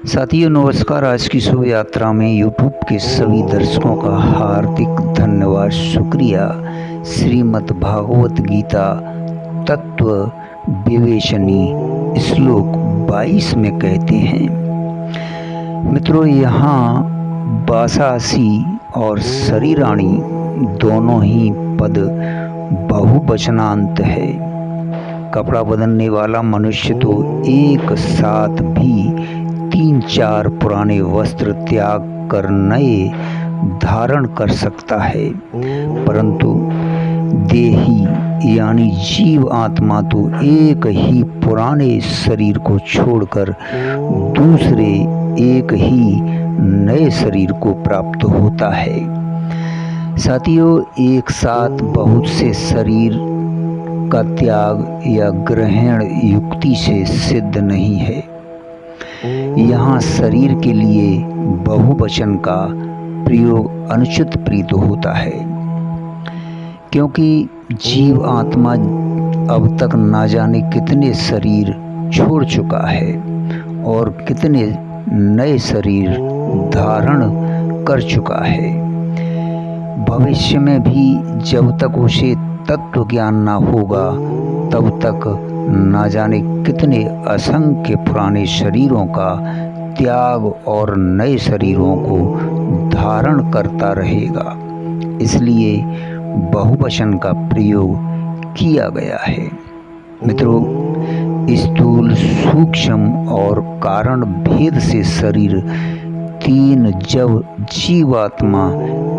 साथियों नमस्कार। आज की शुभ यात्रा में यूट्यूब के सभी दर्शकों का हार्दिक धन्यवाद, शुक्रिया। श्रीमद् भागवत गीता तत्व विवेचनी श्लोक 22 में कहते हैं, मित्रों, यहाँ बासासी और शरीराणी दोनों ही पद बहुवचनांत है। कपड़ा बदलने वाला मनुष्य तो एक साथ भी 3-4 पुराने वस्त्र त्याग कर नए धारण कर सकता है, परंतु देही यानी जीव आत्मा तो एक ही पुराने शरीर को छोड़कर दूसरे एक ही नए शरीर को प्राप्त होता है। साथियों, एक साथ बहुत से शरीर का त्याग या ग्रहण युक्ति से सिद्ध नहीं है। यहाँ शरीर के लिए बहुवचन का प्रयोग अनुचित प्रतीत होता है, क्योंकि जीव आत्मा अब तक ना जाने कितने शरीर छोड़ चुका है और कितने नए शरीर धारण कर चुका है। भविष्य में भी जब तक उसे तत्व ज्ञान ना होगा तब तक ना जाने कितने असंख्य पुराने शरीरों का त्याग और नए शरीरों को धारण करता रहेगा। इसलिए बहुवचन का प्रयोग किया गया है। मित्रों, स्थूल, सूक्ष्म और कारण भेद से शरीर तीन जब जीवात्मा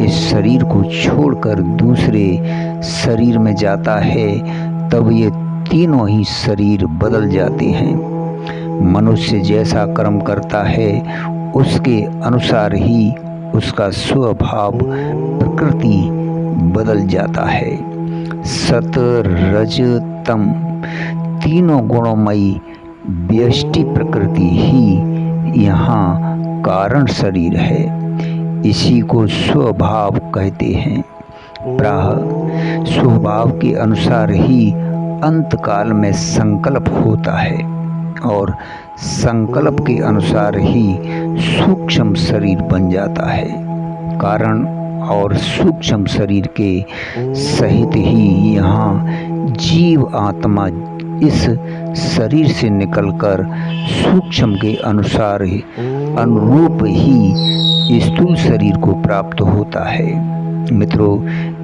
इस शरीर को छोड़कर दूसरे शरीर में जाता है तब ये तीनों ही शरीर बदल जाते हैं। मनुष्य जैसा कर्म करता है उसके अनुसार ही उसका स्वभाव प्रकृति बदल जाता है। सत, रज, तम तीनों गुणोमयी व्यष्टि प्रकृति ही यहाँ कारण शरीर है। इसी को स्वभाव कहते हैं। प्राह स्वभाव के अनुसार ही अंतकाल में संकल्प होता है और संकल्प के अनुसार ही सूक्ष्म शरीर बन जाता है। कारण और सूक्ष्म शरीर के सहित ही यहाँ जीव आत्मा इस शरीर से निकलकर सूक्ष्म के अनुसार ही अनुरूप ही स्थूल शरीर को प्राप्त होता है। मित्रों,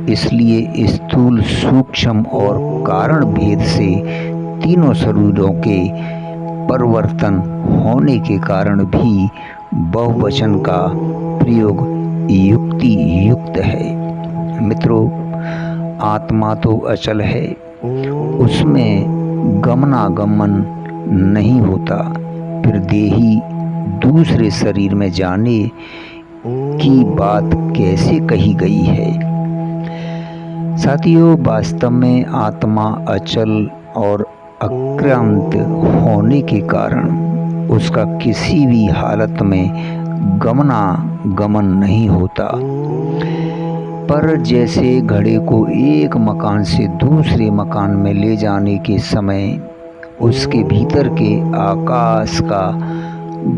इसलिए स्थूल, सूक्ष्म और कारण भेद से तीनों शरीरों के परिवर्तन होने के कारण भी बहुवचन का प्रयोग युक्ति युक्त है। मित्रों, आत्मा तो अचल है, उसमें गमनागमन नहीं होता, फिर देही दूसरे शरीर में जाने की बात कैसे कही गई है। साथियों, वास्तव में आत्मा अचल और अक्रांत होने के कारण उसका किसी भी हालत में गमनागमन नहीं होता। पर जैसे घड़े को एक मकान से दूसरे मकान में ले जाने के समय उसके भीतर के आकाश का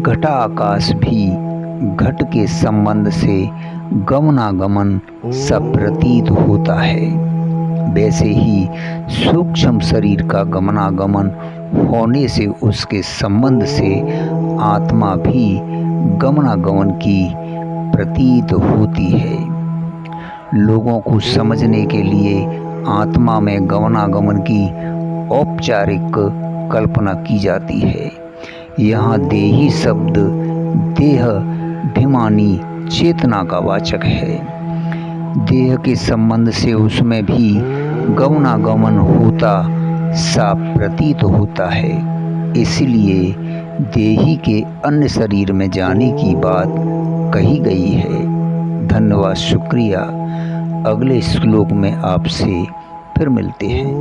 घटाकाश भी घट के संबंध से गमनागमन सा प्रतीत होता है, वैसे ही सूक्ष्म शरीर का गमनागमन होने से उसके संबंध से आत्मा भी गमनागमन की प्रतीत होती है। लोगों को समझने के लिए आत्मा में गमनागमन की औपचारिक कल्पना की जाती है। यहाँ देही शब्द देहाभिमानी चेतना का वाचक है। देह के संबंध से उसमें भी गमनागमन होता सा प्रतीत होता है। इसलिए देही के अन्य शरीर में जाने की बात कही गई है। धन्यवाद, शुक्रिया। अगले श्लोक में आपसे फिर मिलते हैं।